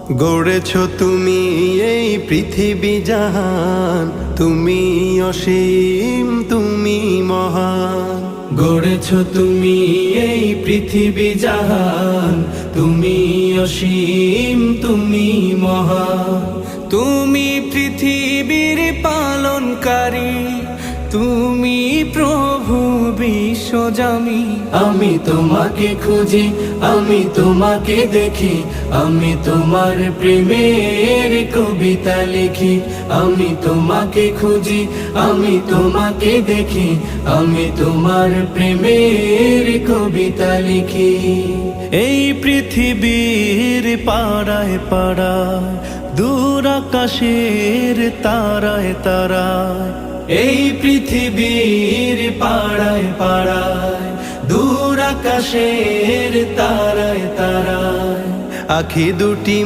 গড়েছ তুমি এই পৃথিবী জাহান, তুমি অসীম তুমি মহান। গড়েছ তুমি এই পৃথিবী জাহান, তুমি অসীম তুমি মহান। তুমি পৃথিবীর পালনকারী, তুমি প্রভু বিশ্বজামি। আমি তোমাকে খুঁজি, আমি তোমাকে দেখি, আমি তোমার প্রেমের কবিতা লিখি। আমি তোমাকে খুঁজি, আমি তোমাকে দেখি, আমি তোমার প্রেমের কবিতা লিখি। এই পৃথিবীর পাড়ায় পাড়ায়, দূর আকাশের তারায় তারায়, এই পৃথিবীর পাড়ায় পাড়ায়, দূর আকাশের তারায় তারায়, আখি দুটি